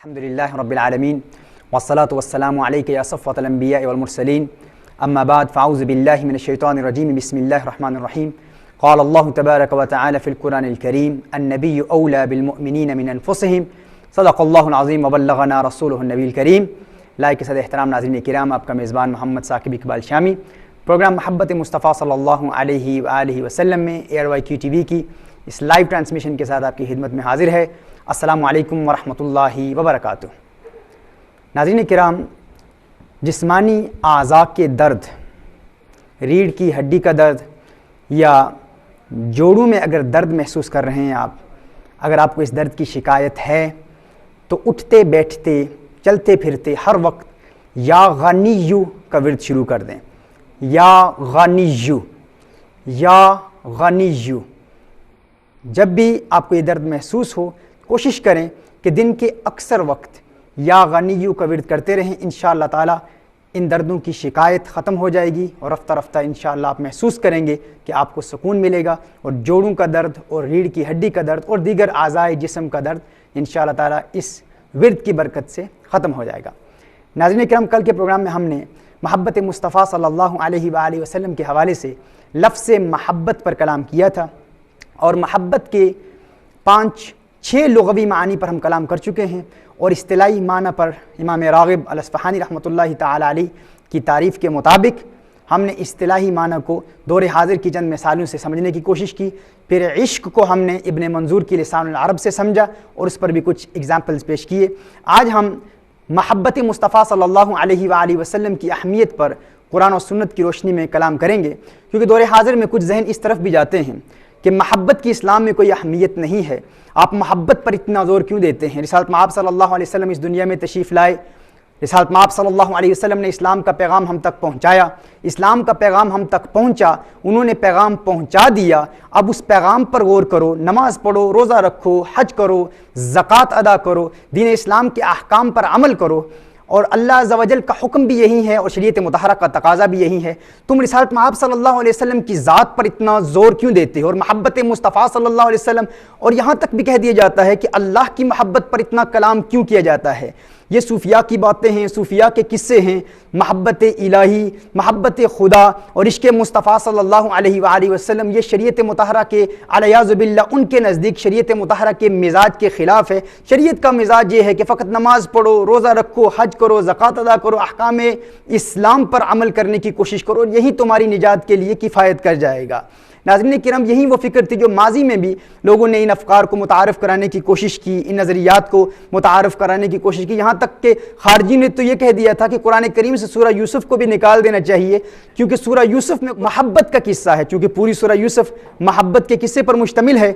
الحمد لله رب العالمين والصلاة والسلام عليك يا صفوة الأنبياء والمرسلين أما بعد فأعوذ بالله من الشيطان الرجيم بسم الله الرحمن الرحيم قال الله تبارك وتعالى في القرآن الكريم النبي أولى بالمؤمنين من أنفسهم صدق الله العظيم وبلغنا رسوله النبي الكريم. لائق صد احترام ناظرین کرام، آپ کا میزبان محمد ثاقب اقبال شامی پروگرام محبت مصطفیٰ صلی اللہ علیہ وآلہ وسلم میں ARYQ TV کی اس لائیو ٹرانسمیشن کے ساتھ آپ کی خدمت میں حاضر ہے. السلام علیکم ورحمۃ اللہ وبرکاتہ. ناظرین کرام، جسمانی اعضاء کے درد، ریڑھ کی ہڈی کا درد یا جوڑوں میں اگر درد محسوس کر رہے ہیں آپ، اگر آپ کو اس درد کی شکایت ہے تو اٹھتے بیٹھتے چلتے پھرتے ہر وقت یا غنیو کا ورد شروع کر دیں. یا غنیو، یا غنیو. جب بھی آپ کو یہ درد محسوس ہو کوشش کریں کہ دن کے اکثر وقت یا غنیو کا ورد کرتے رہیں. انشاءاللہ تعالی ان دردوں کی شکایت ختم ہو جائے گی اور رفتہ رفتہ انشاءاللہ آپ محسوس کریں گے کہ آپ کو سکون ملے گا اور جوڑوں کا درد اور ریڑھ کی ہڈی کا درد اور دیگر اعضائے جسم کا درد انشاءاللہ تعالی اس ورد کی برکت سے ختم ہو جائے گا. ناظرین کرام، کل کے پروگرام میں ہم نے محبت مصطفیٰ صلی اللہ علیہ وآلہ وسلم کے حوالے سے لفظ محبت پر کلام کیا تھا اور محبت کے 5-6 لغوی معانی پر ہم کلام کر چکے ہیں اور اصطلاحی معنی پر امام راغب الاصفہانی رحمۃ اللہ تعالی علیہ کی تعریف کے مطابق ہم نے اصطلاحی معنی کو دور حاضر کی چند مثالوں سے سمجھنے کی کوشش کی. پھر عشق کو ہم نے ابن منظور کی لسان العرب سے سمجھا اور اس پر بھی کچھ ایگزامپلز پیش کیے. آج ہم محبت مصطفیٰ صلی اللہ علیہ وآلہ وسلم کی اہمیت پر قرآن و سنت کی روشنی میں کلام کریں گے، کیونکہ دور حاضر میں کچھ ذہن اس طرف بھی جاتے ہیں کہ محبت کی اسلام میں کوئی اہمیت نہیں ہے، آپ محبت پر اتنا زور کیوں دیتے ہیں؟ رسالت مآب صلی اللہ علیہ وسلم اس دنیا میں تشریف لائے، رسالت مآب صلی اللہ علیہ وسلم نے اسلام کا پیغام ہم تک پہنچایا، اسلام کا پیغام ہم تک پہنچا، انہوں نے پیغام پہنچا دیا. اب اس پیغام پر غور کرو، نماز پڑھو، روزہ رکھو، حج کرو، زکوٰۃ ادا کرو، دین اسلام کے احکام پر عمل کرو، اور اللہ عز و جل کا حکم بھی یہی ہے اور شریعت مطہرہ کا تقاضا بھی یہی ہے. تم رسالت مآب صلی اللہ علیہ وسلم کی ذات پر اتنا زور کیوں دیتے ہو اور محبت مصطفیٰ صلی اللہ علیہ وسلم، اور یہاں تک بھی کہہ دیا جاتا ہے کہ اللہ کی محبت پر اتنا کلام کیوں کیا جاتا ہے؟ یہ صوفیاء کی باتیں ہیں، صوفیاء کے قصے ہیں. محبت الہی، محبت خدا اور عشق مصطفیٰ صلی اللہ علیہ وآلہ وسلم یہ شریعت مطہرہ کے علیاذ باللہ ان کے نزدیک شریعت مطہرہ کے مزاج کے خلاف ہے. شریعت کا مزاج یہ ہے کہ فقط نماز پڑھو، روزہ رکھو، حج کرو، زکوٰۃ ادا کرو، احکام اسلام پر عمل کرنے کی کوشش کرو اور یہی تمہاری نجات کے لیے کفایت کر جائے گا. ناظرین کرام، یہی وہ فکر تھی جو ماضی میں بھی لوگوں نے ان افکار کو متعارف کرانے کی کوشش کی، ان نظریات کو متعارف کرانے کی کوشش کی. یہاں تک کہ خارجی نے تو یہ کہہ دیا تھا کہ قرآن کریم سے سورہ یوسف کو بھی نکال دینا چاہیے، کیونکہ سورہ یوسف میں محبت کا قصہ ہے. چونکہ پوری سورہ یوسف محبت کے قصے پر مشتمل ہے،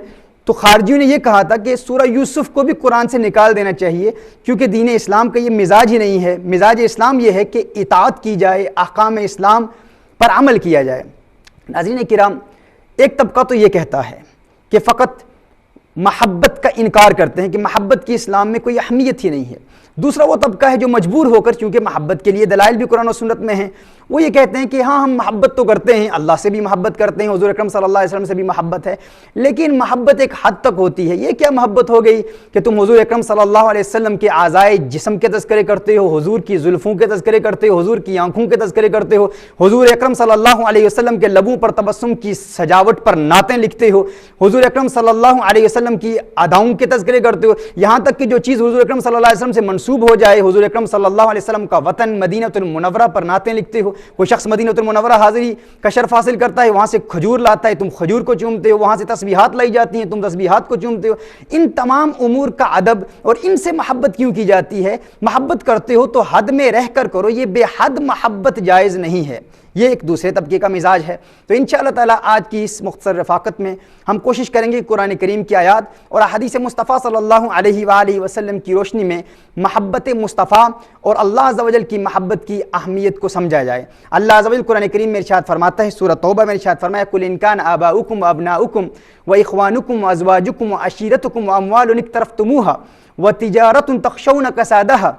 تو خارجیوں نے یہ کہا تھا کہ سورہ یوسف کو بھی قرآن سے نکال دینا چاہیے، کیونکہ دین اسلام کا یہ مزاج ہی نہیں ہے. مزاج اسلام یہ ہے کہ اطاعت کی جائے، احکام اسلام پر عمل کیا جائے. ناظرین کرام، ایک طبقہ تو یہ کہتا ہے کہ فقط محبت کا انکار کرتے ہیں کہ محبت کی اسلام میں کوئی اہمیت ہی نہیں ہے. دوسرا وہ طبقہ ہے جو مجبور ہو کر، چونکہ محبت کے لیے دلائل بھی قرآن و سنت میں ہیں، وہ یہ کہتے ہیں کہ ہاں ہم محبت تو کرتے ہیں، اللہ سے بھی محبت کرتے ہیں، حضور اکرم صلی اللہ علیہ وسلم سے بھی محبت ہے، لیکن محبت ایک حد تک ہوتی ہے. یہ کیا محبت ہو گئی کہ تم حضور اکرم صلی اللہ علیہ وسلم کے اعضائے جسم کے تذکرے کرتے ہو، حضور کی زلفوں کے تذکرے کرتے ہو، حضور کی آنکھوں کے تذکرے کرتے ہو، حضور اکرم صلی اللہ علیہ وسلم کے لبوں پر تبسم کی سجاوٹ پر نعتیں لکھتے ہو، حضور اکرم صلی اللہ علیہ وسلم کی اداؤں کے تذکرے کرتے ہو، یہاں تک کہ جو چیز حضور اکرم صلی اللہ علیہ وسلم سے منسوب ہو جائے، حضور اکرم صلی اللہ علیہ وسلم کا وطن مدینہ المنورہ پر نعتیں لکھتے ہو. کوئی شخص مدینہ المنورہ حاضری کا شرف حاصل کرتا ہے، وہاں سے کھجور لاتا ہے، تم کھجور کو چومتے ہو، وہاں سے تسبیحات لائی جاتی ہیں، تم تسبیحات کو چومتے ہو. ان تمام امور کا ادب اور ان سے محبت کیوں کی جاتی ہے؟ محبت کرتے ہو تو حد میں رہ کر کرو، یہ بے حد محبت جائز نہیں ہے. یہ ایک دوسرے طبقے کا مزاج ہے. تو انشاءاللہ تعالی آج کی اس مختصر رفاقت میں ہم کوشش کریں گے قرآن کریم کی آیات اور احادیث مصطفیٰ صلی اللہ علیہ وآلہ وسلم کی روشنی میں محبت مصطفیٰ اور اللہ عز و جل کی محبت کی اہمیت کو سمجھا جائے. اللہ عز و جل قرآن کریم میں ارشاد فرماتا ہے، سورہ توبہ میں ارشاد فرمایا، قُلْ إِنْ كَانَ آبَاؤُكُمْ وَأَبْنَاؤُكُمْ وَإِخْوَانُكُمْ وَأَزْوَاجُكُمْ وَعَشِيرَتُكُمْ وَأَمْوَالٌ اقْتَرَفْتُمُوهَا وَتِجَارَةٌ تَخْشَوْنَ كَسَادَهَا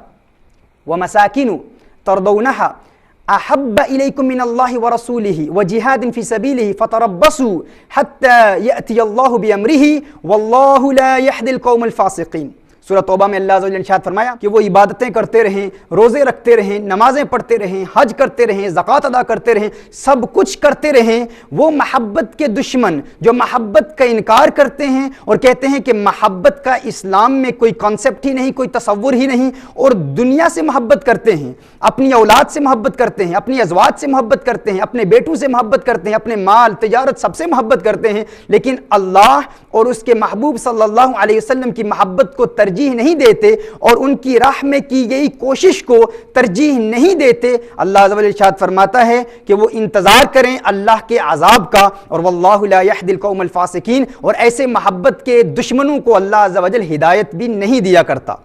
وَمَسَاكِنُ تَرْضَوْنَهَا احب الیکم من اللہ ورسولہ وجہاد فی سبیلہ فتربصوا حتی یأتی اللہ بامرہ واللہ لا یہدی القوم الفاسقین. سورہ توبہ میں اللہ عز و جل نے ارشاد فرمایا کہ وہ عبادتیں کرتے رہیں، روزے رکھتے رہیں، نمازیں پڑھتے رہیں، حج کرتے رہیں، زکوٰۃ ادا کرتے رہیں، سب کچھ کرتے رہیں، وہ محبت کے دشمن جو محبت کا انکار کرتے ہیں اور کہتے ہیں کہ محبت کا اسلام میں کوئی کانسیپٹ ہی نہیں، کوئی تصور ہی نہیں، اور دنیا سے محبت کرتے ہیں، اپنی اولاد سے محبت کرتے ہیں، اپنی ازواج سے محبت کرتے ہیں، اپنے بیٹوں سے محبت کرتے ہیں، اپنے مال تجارت سب سے محبت کرتے ہیں، لیکن اللہ اور اس کے محبوب صلی اللہ علیہ وسلم کی محبت کو ترجیح نہیں دیتے اور ان کی راہ میں کی گئی کوشش کو ترجیح نہیں دیتے، اللہ عز و جل ارشاد فرماتا ہے کہ وہ انتظار کریں اللہ کے عذاب کا، اور واللہ لا یہدی القوم الفاسقین، اور ایسے محبت کے دشمنوں کو اللہ عز و جل ہدایت بھی نہیں دیا کرتا۔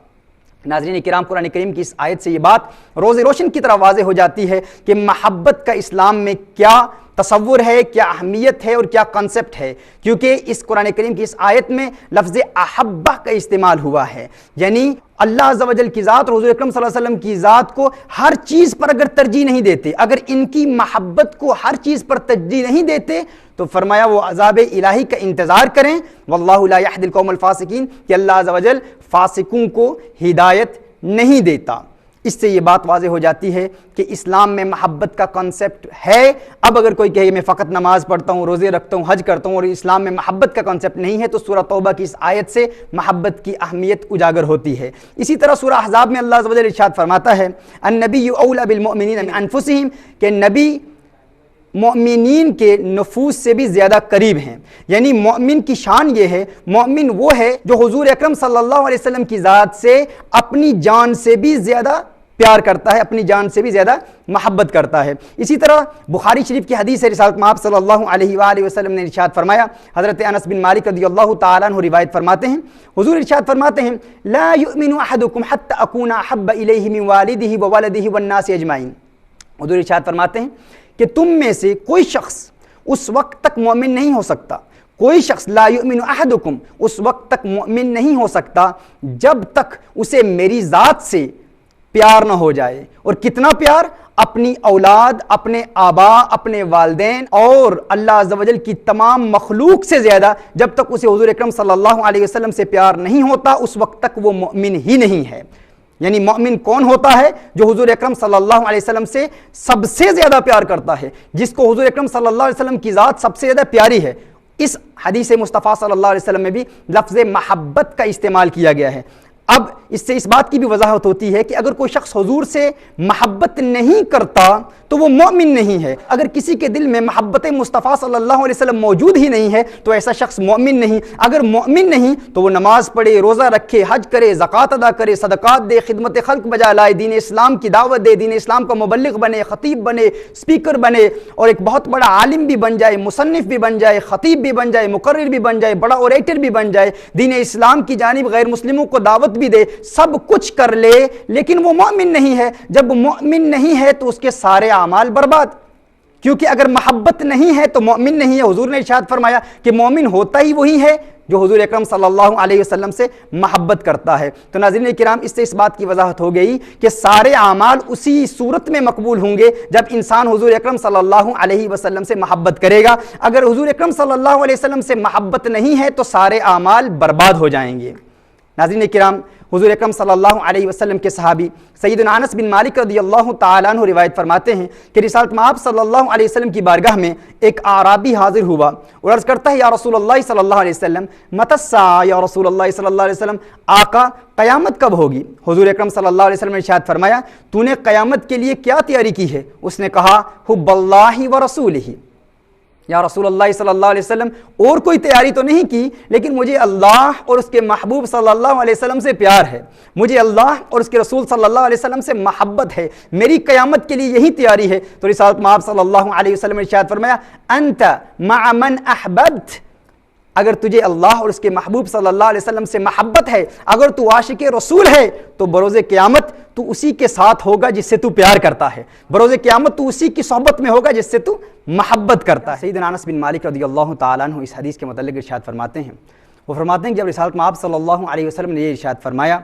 ناظرین کرام، قرآن کریم کی اس آیت سے یہ بات روز روشن کی طرح واضح ہو جاتی ہے کہ محبت کا اسلام میں کیا تصور ہے، کیا اہمیت ہے اور کیا کنسپٹ ہے، کیونکہ اس قرآن کریم کی اس آیت میں لفظ احبہ کا استعمال ہوا ہے، یعنی اللہ عز و جل کی ذات اور حضور اکرم صلی اللہ علیہ وسلم کی ذات کو ہر چیز پر اگر ترجیح نہیں دیتے، اگر ان کی محبت کو ہر چیز پر ترجیح نہیں دیتے تو فرمایا وہ عذاب الہی کا انتظار کریں، واللہ لا یہدی القوم الفاسقین، کہ اللہ عز و جل فاسقوں کو ہدایت نہیں دیتا۔ اس سے یہ بات واضح ہو جاتی ہے کہ اسلام میں محبت کا کنسپٹ ہے۔ اب اگر کوئی کہے میں فقط نماز پڑھتا ہوں، روزے رکھتا ہوں، حج کرتا ہوں اور اسلام میں محبت کا کنسپٹ نہیں ہے، تو سورہ توبہ کی اس آیت سے محبت کی اہمیت اجاگر ہوتی ہے۔ اسی طرح سورہ احزاب میں اللہ عز و جل ارشاد فرماتا ہے النبی اولی بالمؤمنین من انفسہم، کہ نبی مومنین کے نفوس سے بھی زیادہ قریب ہیں، یعنی مومن کی شان یہ ہے، مومن وہ ہے جو حضور اکرم صلی اللہ علیہ وسلم کی ذات سے اپنی جان سے بھی زیادہ پیار کرتا ہے، اپنی جان سے بھی زیادہ محبت کرتا ہے۔ اسی طرح بخاری شریف کی حدیث ہے، رسالت مآب صلی اللہ علیہ وآلہ وسلم نے ارشاد فرمایا، حضرت انس بن مالک رضی اللہ تعالیٰ عنہ روایت فرماتے ہیں، حضور ارشاد فرماتے ہیں لا یؤمن احدکم حتی اکون احب الیہ من والدہ وولدہ والناس اجمعین، حضور ارشاد فرماتے ہیں کہ تم میں سے کوئی شخص اس وقت تک مومن نہیں ہو سکتا، کوئی شخص لا یؤمن احدکم اس وقت تک مومن نہیں ہو سکتا جب تک اسے میری ذات سے پیار نہ ہو جائے، اور کتنا پیار؟ اپنی اولاد، اپنے آبا، اپنے والدین اور اللہ عز و جل کی تمام مخلوق سے زیادہ جب تک اسے حضور اکرم صلی اللہ علیہ وسلم سے پیار نہیں ہوتا اس وقت تک وہ مومن ہی نہیں ہے۔ یعنی مومن کون ہوتا ہے؟ جو حضور اکرم صلی اللہ علیہ وسلم سے سب سے زیادہ پیار کرتا ہے، جس کو حضور اکرم صلی اللہ علیہ وسلم کی ذات سب سے زیادہ پیاری ہے۔ اس حدیث مصطفیٰ صلی اللہ علیہ وسلم میں بھی لفظ محبت کا استعمال کیا گیا ہے۔ اب اس سے اس بات کی بھی وضاحت ہوتی ہے کہ اگر کوئی شخص حضور سے محبت نہیں کرتا تو وہ مومن نہیں ہے۔ اگر کسی کے دل میں محبت مصطفیٰ صلی اللہ علیہ وسلم موجود ہی نہیں ہے تو ایسا شخص مومن نہیں۔ اگر مومن نہیں تو وہ نماز پڑھے، روزہ رکھے، حج کرے، زکوٰۃ ادا کرے، صدقات دے، خدمت خلق بجا لائے، دین اسلام کی دعوت دے، دین اسلام کا مبلغ بنے، خطیب بنے، اسپیکر بنے، اور ایک بہت بڑا عالم بھی بن جائے، مصنف بھی بن جائے، خطیب بھی بن جائے، مقرر بھی بن جائے، بڑا اوریٹر بھی بن جائے، دین اسلام کی جانب غیر مسلموں کو دعوت بھی دے، سب کچھ کر لے، لیکن وہ مومن نہیں ہے۔ جب مومن نہیں ہے تو اس کے سارے اعمال برباد، کیونکہ اگر محبت نہیں ہے تو مومن نہیں ہے۔ حضور نے ارشاد فرمایا کہ مومن ہوتا ہی وہی ہے جو حضور اکرم صلی اللہ علیہ وسلم سے محبت کرتا ہے۔ تو ناظرین کرام، اس سے اس بات کی وضاحت ہو گئی کہ سارے اعمال اسی صورت میں مقبول ہوں گے جب انسان حضور اکرم صلی اللہ علیہ وسلم سے محبت کرے گا۔ اگر حضور اکرم صلی اللہ علیہ وسلم سے محبت نہیں ہے تو سارے اعمال برباد ہو جائیں گے۔ ناظرین کرام، حضور اکرم صلی اللہ علیہ وسلم کے صحابی سیدنا انس بن مالک رضی اللہ تعالیٰ عنہ روایت فرماتے ہیں کہ رسالت مآب صلی اللہ علیہ وسلم کی بارگاہ میں ایک اعرابی حاضر ہوا اور عرض کرتا ہے یا رسول اللہ صلی اللہ علیہ وسلم متی الساعہ، یا رسول اللہ صلی اللہ علیہ وسلم آقا قیامت کب ہوگی؟ حضور اکرم صلی اللہ علیہ وسلم نے ارشاد فرمایا تو نے قیامت کے لیے کیا تیاری کی ہے؟ اس نے کہا حب اللہ و رسولہ، یا رسول اللہ صلی اللہ علیہ وسلم اور کوئی تیاری تو نہیں کی، لیکن مجھے اللہ اور اس کے محبوب صلی اللہ علیہ وسلم سے پیار ہے، مجھے اللہ اور اس کے رسول صلی اللہ علیہ وسلم سے محبت ہے، میری قیامت کے لیے یہی تیاری ہے۔ تو رسالت مآب صلی اللہ علیہ وسلم نے ارشاد فرمایا انت مع من احببت، اگر تجھے اللہ اور اس کے محبوب صلی اللہ علیہ وسلم سے محبت ہے، اگر تو عاشق رسول ہے تو بروز قیامت تو اسی کے ساتھ ہوگا جس سے تو پیار کرتا ہے، بروز قیامت تو اسی کی صحبت میں ہوگا جس سے تو محبت کرتا ہے۔ سیدنا انس بن مالک رضی اللہ تعالیٰ عنہ اس حدیث کے متعلق ارشاد فرماتے ہیں، وہ فرماتے ہیں کہ جب رسالت مآب صلی اللہ علیہ وسلم نے یہ ارشاد فرمایا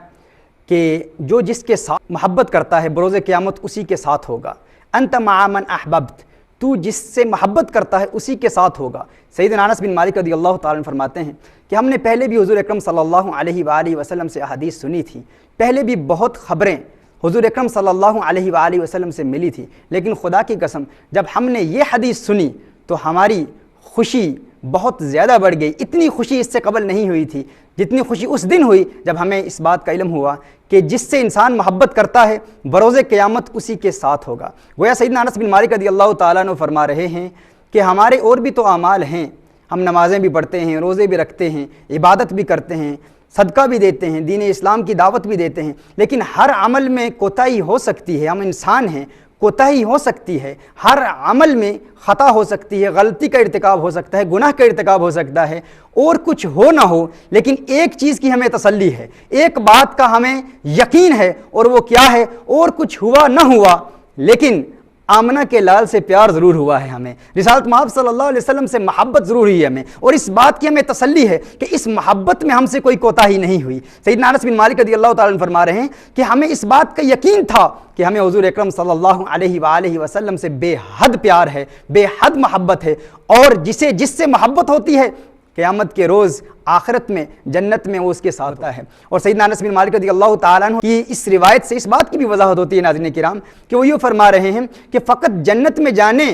کہ جو جس کے ساتھ محبت کرتا ہے بروز قیامت اسی کے ساتھ ہوگا، انت مع من احببت، تو جس سے محبت کرتا ہے اسی کے ساتھ ہوگا۔ سیدنا انس بن مالک رضی اللہ تعالیٰ عنہ فرماتے ہیں کہ ہم نے پہلے بھی حضور اکرم صلی اللہ علیہ وآلہ وسلم سے احادیث سنی تھی، پہلے بھی بہت خبریں حضور اکرم صلی اللہ علیہ وآلہ وسلم سے ملی تھی، لیکن خدا کی قسم جب ہم نے یہ حدیث سنی تو ہماری خوشی بہت زیادہ بڑھ گئی۔ اتنی خوشی اس سے قبل نہیں ہوئی تھی جتنی خوشی اس دن ہوئی جب ہمیں اس بات کا علم ہوا کہ جس سے انسان محبت کرتا ہے بروز قیامت اسی کے ساتھ ہوگا۔ گویا سیدنا انس بن مالک رضی اللہ تعالیٰ عنہ فرما رہے ہیں کہ ہمارے اور بھی تو اعمال ہیں، ہم نمازیں بھی پڑھتے ہیں، روزے بھی رکھتے ہیں، عبادت بھی کرتے ہیں، صدقہ بھی دیتے ہیں، دین اسلام کی دعوت بھی دیتے ہیں، لیکن ہر عمل میں کوتاہی ہو سکتی ہے، ہم انسان ہیں، کوتاہی ہو سکتی ہے، ہر عمل میں خطا ہو سکتی ہے، غلطی کا ارتکاب ہو سکتا ہے، گناہ کا ارتکاب ہو سکتا ہے، اور کچھ ہو نہ ہو، لیکن ایک چیز کی ہمیں تسلی ہے، ایک بات کا ہمیں یقین ہے، اور وہ کیا ہے؟ اور کچھ ہوا نہ ہوا لیکن آمنہ کے لال سے پیار ضرور ہوا ہے، ہمیں رسالت مآب صلی اللہ علیہ وسلم سے محبت ضرور ہوئی ہے ہمیں، اور اس بات کی ہمیں تسلی ہے کہ اس محبت میں ہم سے کوئی کوتاہی نہیں ہوئی۔ سیدنا انس بن مالک رضی اللہ تعالیٰ عنہ فرما رہے ہیں کہ ہمیں اس بات کا یقین تھا کہ ہمیں حضور اکرم صلی اللہ علیہ وآلہ وسلم سے بے حد پیار ہے، بے حد محبت ہے، اور جس سے محبت ہوتی ہے قیامت کے روز آخرت میں جنت میں وہ اس کے ساتھ ہوتا ہے۔ اور سیدنا انس بن مالک رضی اللہ تعالیٰ عنہ کی اس روایت سے اس بات کی بھی وضاحت ہوتی ہے ناظرین کرام کہ وہ یہ فرما رہے ہیں کہ فقط جنت میں جانے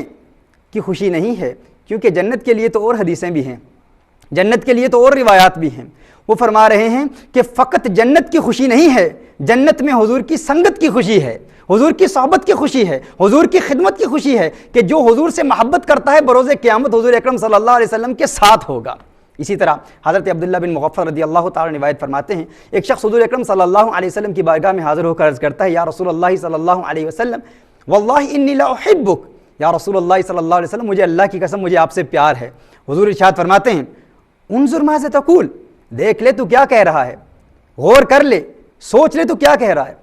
کی خوشی نہیں ہے، کیونکہ جنت کے لیے تو اور حدیثیں بھی ہیں، جنت کے لیے تو اور روایات بھی ہیں۔ وہ فرما رہے ہیں کہ فقط جنت کی خوشی نہیں ہے، جنت میں حضور کی سنگت کی خوشی ہے، حضور کی صحبت کی خوشی ہے، حضور کی خدمت کی خوشی ہے کہ جو حضور سے محبت کرتا ہے بروز قیامت حضور اکرم صلی اللہ علیہ وسلم کے ساتھ ہوگا۔ اسی طرح حضرت عبداللہ بن مغفر رضی اللہ تعالیٰ روایت فرماتے ہیں ایک شخص حضور اکرم صلی اللہ علیہ وسلم کی بارگاہ میں حاضر ہو کر عرض کرتا ہے یا رسول اللہ صلی اللہ علیہ وسلم واللہ انی لاحبک، یا رسول اللہ صلی اللہ علیہ وسلم مجھے اللہ کی قسم مجھے آپ سے پیار ہے۔ حضور ارشاد فرماتے ہیں انظر ماذا تقول، دیکھ لے تو کیا کہہ رہا ہے، غور کر لے، سوچ لے تو کیا کہہ رہا ہے۔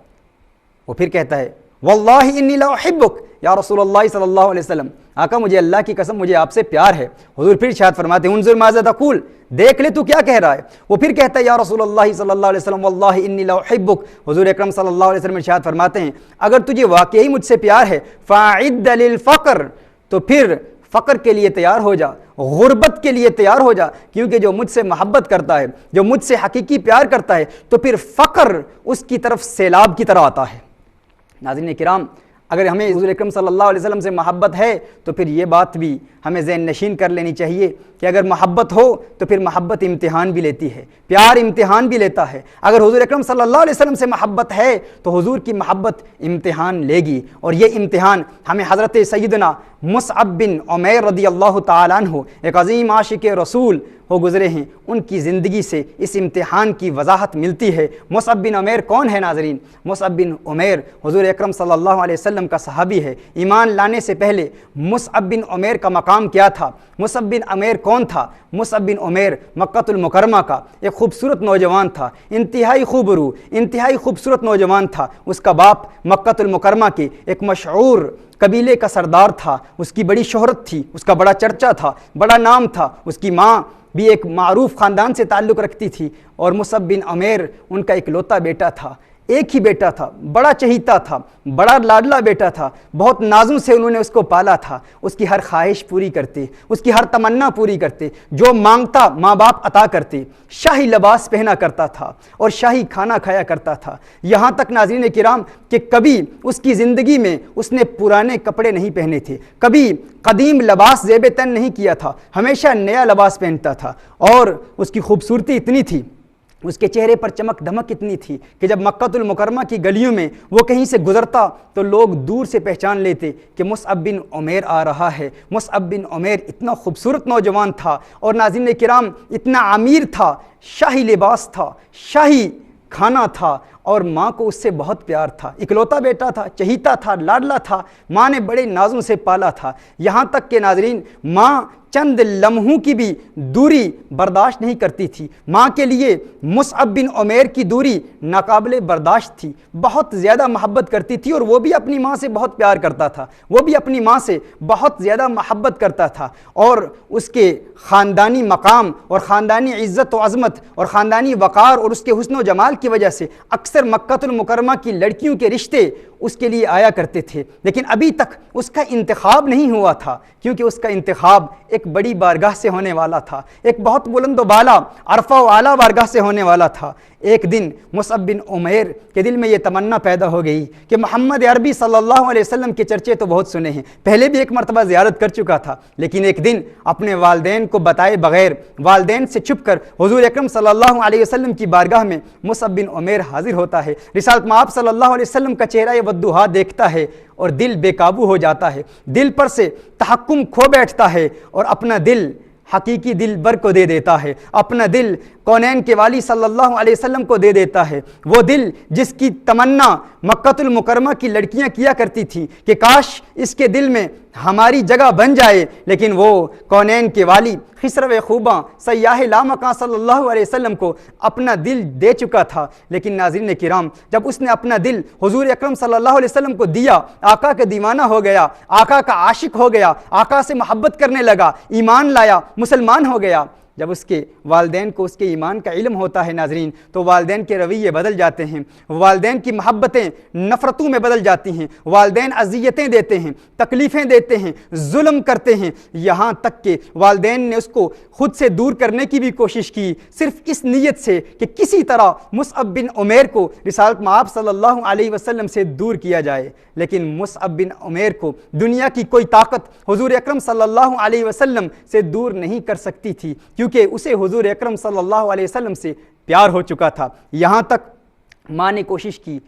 وہ پھر کہتا ہے واللہ انی لاحبک یا رسول اللہ صلی اللہ علیہ وسلم، آقا مجھے اللہ کی قسم مجھے آپ سے پیار ہے۔ حضور پھر ارشاد فرماتے ہیں انظر ماذا تقول، دیکھ لے تو کیا کہہ رہا ہے۔ وہ پھر کہتا ہے یا رسول اللہ صلی اللہ علیہ وسلم واللہ انی لاحبک، حضور اکرم صلی اللہ علیہ وسلم ارشاد فرماتے ہیں اگر تجھے واقعی مجھ سے پیار ہے فاعد للفقر، تو پھر فقر کے لیے تیار ہو جا، غربت کے لیے تیار ہو جا، کیونکہ جو مجھ سے محبت کرتا ہے، جو مجھ سے حقیقی پیار کرتا ہے تو پھر فقر اس کی طرف سیلاب کی طرح آتا ہے۔ ناظرین کرام اگر ہمیں حضور اکرم صلی اللہ علیہ وسلم سے محبت ہے تو پھر یہ بات بھی ہمیں ذہن نشین کر لینی چاہیے کہ اگر محبت ہو تو پھر محبت امتحان بھی لیتی ہے، پیار امتحان بھی لیتا ہے۔ اگر حضور اکرم صلی اللہ علیہ وسلم سے محبت ہے تو حضور کی محبت امتحان لے گی، اور یہ امتحان ہمیں حضرت سیدنا مصعب بن عمیر رضی اللہ تعالیٰ عنہ ایک عظیم عاشق رسول ہو گزرے ہیں، ان کی زندگی سے اس امتحان کی وضاحت ملتی ہے۔ مصعب بن عمیر کون ہے ناظرین؟ مصعب بن عمیر حضور اکرم صلی اللہ علیہ وسلم کا صحابی ہے۔ ایمان لانے سے پہلے مصعب بن عمیر کا مقام کیا تھا؟ مصعب بن عمیر کون تھا؟ مصعب بن عمیر مکہ المکرمہ کا ایک خوبصورت نوجوان تھا، انتہائی خوبرو، انتہائی خوبصورت نوجوان تھا۔ اس کا باپ مکہ المکرمہ کے ایک مشہور قبیلے کا سردار تھا، اس کی بڑی شہرت تھی، اس کا بڑا چرچا تھا، بڑا نام تھا۔ اس کی ماں بھی ایک معروف خاندان سے تعلق رکھتی تھی، اور مصعب بن عمیر ان کا اکلوتا بیٹا تھا، ایک ہی بیٹا تھا، بڑا چہیتا تھا، بڑا لاڈلا بیٹا تھا، بہت نازوں سے انہوں نے اس کو پالا تھا، اس کی ہر خواہش پوری کرتے، اس کی ہر تمنا پوری کرتے، جو مانگتا ماں باپ عطا کرتے، شاہی لباس پہنا کرتا تھا اور شاہی کھانا کھایا کرتا تھا۔ یہاں تک ناظرین کرام کہ کبھی اس کی زندگی میں اس نے پرانے کپڑے نہیں پہنے تھے، کبھی قدیم لباس زیب تن نہیں کیا تھا، ہمیشہ نیا لباس پہنتا تھا، اور اس کی خوبصورتی اتنی تھی، اس کے چہرے پر چمک دھمک اتنی تھی کہ جب مکہ المکرمہ کی گلیوں میں وہ کہیں سے گزرتا تو لوگ دور سے پہچان لیتے کہ مصعب بن عمیر آ رہا ہے۔ مصعب بن عمیر اتنا خوبصورت نوجوان تھا، اور ناظرین کرام اتنا امیر تھا، شاہی لباس تھا، شاہی کھانا تھا، اور ماں کو اس سے بہت پیار تھا، اکلوتا بیٹا تھا، چہیتا تھا، لاڈلا تھا، ماں نے بڑے نازوں سے پالا تھا۔ یہاں تک کہ ناظرین ماں چند لمحوں کی بھی دوری برداشت نہیں کرتی تھی، ماں کے لیے مصعب بن عمیر کی دوری ناقابل برداشت تھی، بہت زیادہ محبت کرتی تھی، اور وہ بھی اپنی ماں سے بہت پیار کرتا تھا، وہ بھی اپنی ماں سے بہت زیادہ محبت کرتا تھا، اور اس کے خاندانی مقام اور خاندانی عزت و عظمت اور خاندانی وقار اور اس کے حسن و جمال کی وجہ سے اکثر مکہ المکرمہ کی لڑکیوں کے رشتے اس کے لیے آیا کرتے تھے، لیکن ابھی تک اس کا انتخاب نہیں ہوا تھا، کیونکہ اس کا انتخاب ایک بڑی بارگاہ سے ہونے والا تھا، ایک بہت بلند و بالا عرفہ و اعلیٰ بارگاہ سے ہونے والا تھا۔ ایک دن مصعب بن عمیر کے دل میں یہ تمنا پیدا ہو گئی کہ محمد عربی صلی اللہ علیہ وسلم کے چرچے تو بہت سنے ہیں، پہلے بھی ایک مرتبہ زیارت کر چکا تھا، لیکن ایک دن اپنے والدین کو بتائے بغیر، والدین سے چھپ کر حضور اکرم صلی اللہ علیہ وسلم کی بارگاہ میں مصعب بن عمیر حاضر ہوتا ہے۔ رسالت مآب صلی اللہ علیہ وسلم کا چہرہ والضحیٰ دیکھتا ہے اور دل بے قابو ہو جاتا ہے، دل پر سے تحکم کھو بیٹھتا ہے اور اپنا دل حقیقی دل بر کو دے دیتا ہے، اپنا دل کونین کے والی صلی اللہ علیہ وسلم کو دے دیتا ہے۔ وہ دل جس کی تمنا مکہ المکرمہ کی لڑکیاں کیا کرتی تھیں کہ کاش اس کے دل میں ہماری جگہ بن جائے، لیکن وہ کونین کے والی خسرو خوباں سیاح لامکاں صلی اللہ علیہ وسلم کو اپنا دل دے چکا تھا۔ لیکن ناظرین کرام، جب اس نے اپنا دل حضور اکرم صلی اللہ علیہ وسلم کو دیا، آقا کا دیوانہ ہو گیا، آقا کا عاشق ہو گیا، آقا سے محبت کرنے لگا، ایمان لایا، مسلمان ہو گیا۔ جب اس کے والدین کو اس کے ایمان کا علم ہوتا ہے ناظرین، تو والدین کے رویے بدل جاتے ہیں، والدین کی محبتیں نفرتوں میں بدل جاتی ہیں، والدین اذیتیں دیتے ہیں، تکلیفیں دیتے ہیں، ظلم کرتے ہیں، یہاں تک کہ والدین نے اس کو خود سے دور کرنے کی بھی کوشش کی، صرف اس نیت سے کہ کسی طرح مصعب بن عمیر کو رسالت مآب صلی اللہ علیہ وسلم سے دور کیا جائے۔ لیکن مصعب بن عمیر کو دنیا کی کوئی طاقت حضور اکرم صلی اللہ علیہ وسلم سے دور نہیں کر سکتی تھی، کیونکہ اسے حضور اکرم صلی اللہ علیہ وسلم سے پیار ہو چکا تھا۔ یہاں تک ماں نے کوشش کی،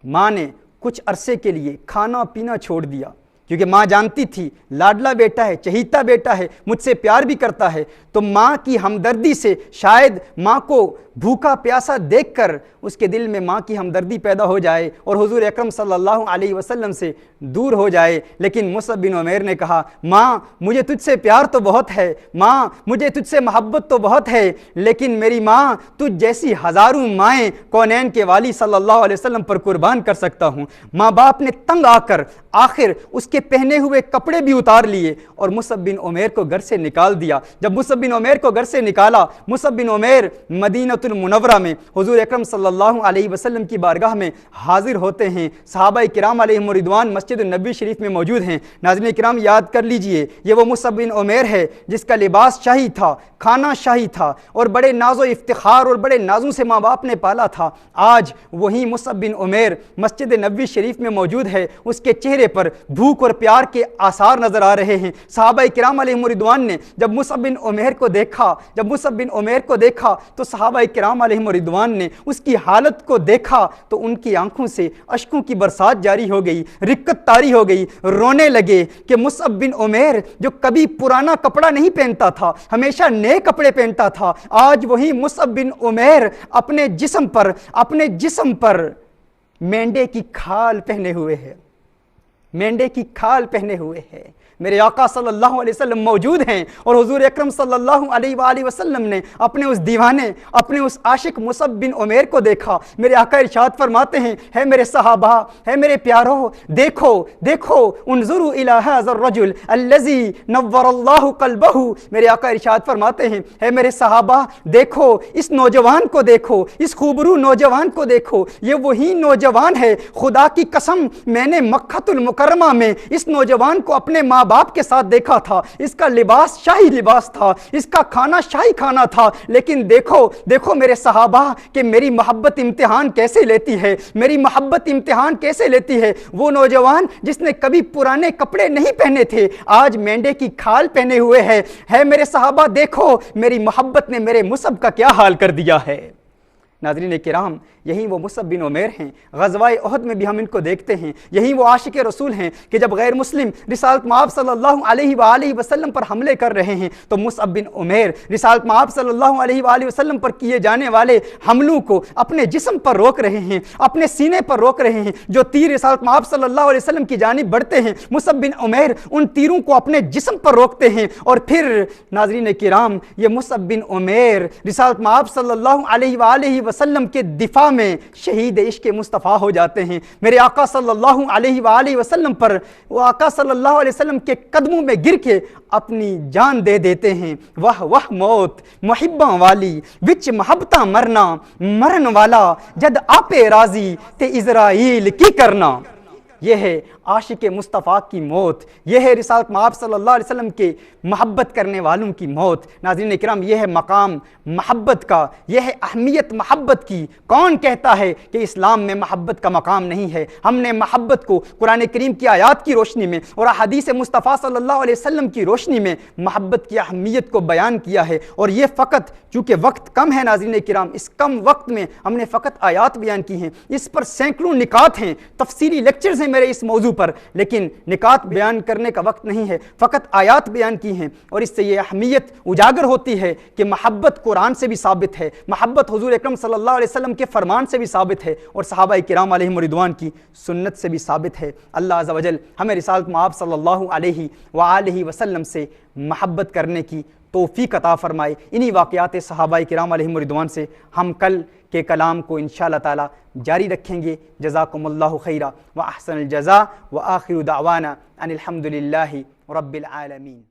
ماں نے کچھ عرصے کے لیے کھانا پینا چھوڑ دیا، کیونکہ ماں جانتی تھی لاڈلا بیٹا ہے، چہیتا بیٹا ہے، مجھ سے پیار بھی کرتا ہے، تو ماں کی ہمدردی سے شاید ماں کو بھوکا پیاسا دیکھ کر اس کے دل میں ماں کی ہمدردی پیدا ہو جائے اور حضور اکرم صلی اللہ علیہ وسلم سے دور ہو جائے۔ لیکن مصعب بن عمیر نے کہا، ماں مجھے تجھ سے پیار تو بہت ہے، ماں مجھے تجھ سے محبت تو بہت ہے، لیکن میری ماں تجھ جیسی ہزاروں مائیں کونین کے والی صلی اللہ علیہ وسلم پر قربان کر سکتا ہوں۔ ماں باپ نے تنگ آ کر آخر اس کے پہنے ہوئے کپڑے بھی اتار لیے اور مصعب بن عمیر کو گھر سے نکال دیا۔ جب مصعب بن عمیر کو گھر سے نکالا، مصعب بن عمیر مدینہ المنورہ میں حضور اکرم صلی اللہ علیہ وسلم کی بارگاہ میں حاضر ہوتے ہیں۔ صحابہ کرام علیہم رضوان مسجد النبی شریف میں موجود ہیں۔ ناظرین کرام یاد کر لیجئے، یہ وہ مصعب بن عمیر ہے جس کا لباس شاہی تھا، کھانا شاہی تھا اور بڑے ناز و افتخار اور بڑے نازوں سے ماں باپ نے پالا تھا۔ آج وہی مصعب بن عمیر مسجد نبوی شریف میں موجود ہے، اس کے چہرے پر بھوک اور پیار کے آثار نظر آ رہے ہیں۔ صحابہ کرام علیہم رضوان نے جب مصعب بن عمیر کو دیکھا، تو صحابہ کرام علیہم رضوان نے اس کی حالت کو دیکھا تو ان کی آنکھوں سے اشکوں کی برسات جاری ہو گئی، رقت طاری ہو گئی، رونے لگے کہ مصعب بن عمیر جو کبھی پرانا کپڑا نہیں پہنتا تھا، ہمیشہ نئے کپڑے پہنتا تھا، آج وہی مصعب بن عمیر اپنے جسم پر مینڈے کی کھال پہنے ہوئے ہے۔ میرے آقا صلی اللہ علیہ وسلم موجود ہیں اور حضور اکرم صلی اللہ علیہ وآلہ وسلم نے اپنے اس دیوانے، اپنے اس عاشق مصعب بن عمیر کو دیکھا۔ میرے آقا ارشاد فرماتے ہیں، ہے میرے صحابہ، ہے میرے پیارو، دیکھو انظروا الی ھذا الرجل الذی نور اللہ قلبہ۔ میرے آقا ارشاد فرماتے ہیں، ہے میرے صحابہ، دیکھو اس نوجوان کو، دیکھو اس خوبرو نوجوان کو، دیکھو یہ وہی نوجوان ہے۔ خدا کی قسم، میں نے مکہ المکرمہ میں اس نوجوان کو اپنے ماں باپ کے ساتھ دیکھا تھا، اس کا لباس شاہی لباس تھا، اس کا کھانا شاہی کھانا تھا، لیکن دیکھو میرے صحابہ کہ میری محبت امتحان کیسے لیتی ہے، وہ نوجوان جس نے کبھی پرانے کپڑے نہیں پہنے تھے آج مینڈے کی کھال پہنے ہوئے ہے میرے صحابہ، دیکھو میری محبت نے میرے مصعب کا کیا حال کر دیا ہے۔ ناظرین کرام، یہی وہ مصعب بن عمیر ہیں، غزوہ احد میں بھی ہم ان کو دیکھتے ہیں، یہی وہ عاشق رسول ہیں کہ جب غیر مسلم رسالت مآب صلی اللہ علیہ وآلہ وسلم پر حملے کر رہے ہیں تو مصعب بن عمیر رسالت مآب صلی اللہ علیہ وآلہ وسلم پر کیے جانے والے حملوں کو اپنے جسم پر روک رہے ہیں، اپنے سینے پر روک رہے ہیں۔ جو تیر رسالت مآب صلی اللہ علیہ وسلم کی جانب بڑھتے ہیں، مصعب بن عمیر ان تیروں کو اپنے جسم پر روکتے ہیں، اور پھر ناظرین کرام یہ مصعب بن عمیر رسالت مآب صلی اللہ علیہ وآلہ وسلم کے دفاع میں شہید عشق مصطفیٰ ہو جاتے ہیں۔ میرے آقا صلی اللہ علیہ وآلہ وسلم پر، وہ آقا صلی اللہ علیہ وسلم کے قدموں میں گر کے اپنی جان دے دیتے ہیں۔ وہ موت محباں والی وچ محبتاں مرن والا جد آپے راضی تے اسرائیل کی کرنا۔ یہ ہے عاشق مصطفیٰ کی موت، یہ ہے رسالت مآب صلی اللہ علیہ وسلم کے محبت کرنے والوں کی موت۔ ناظرین اکرام، یہ ہے مقام محبت کا، یہ ہے اہمیت محبت کی۔ کون کہتا ہے کہ اسلام میں محبت کا مقام نہیں ہے؟ ہم نے محبت کو قرآن کریم کی آیات کی روشنی میں اور احادیث مصطفیٰ صلی اللہ علیہ وسلم کی روشنی میں محبت کی اہمیت کو بیان کیا ہے، اور یہ فقط چونکہ وقت کم ہے ناظرین کرام، اس کم وقت میں ہم نے فقط آیات بیان کی ہیں، اس پر سینکڑوں نکات ہیں، تفصیلی لیکچرز ہیں میرے اس موضوع پر، لیکن نکات بیان کرنے کا وقت نہیں ہے، فقط آیات بیان کی ہیں، اور اس سے یہ اہمیت اجاگر ہوتی ہے کہ محبت قرآن سے بھی ثابت ہے، محبت حضور اکرم صلی اللہ علیہ وسلم کے فرمان سے بھی ثابت ہے، اور صحابہ کرام علیہم رضوان کی سنت سے بھی ثابت ہے۔ اللہ عز و جل ہمیں رسالت مآب صلی اللہ علیہ وآلہ وسلم سے محبت کرنے کی توفیق عطا فرمائے۔ انہی واقعات صحابہ کرام علیہم رضوان سے ہم کل کے کلام کو انشاءاللہ تعالی جاری رکھیں گے۔ جزاکم اللہ خیرا و احسن الجزاء و آخر دعوانا ان الحمد للہ رب العالمین۔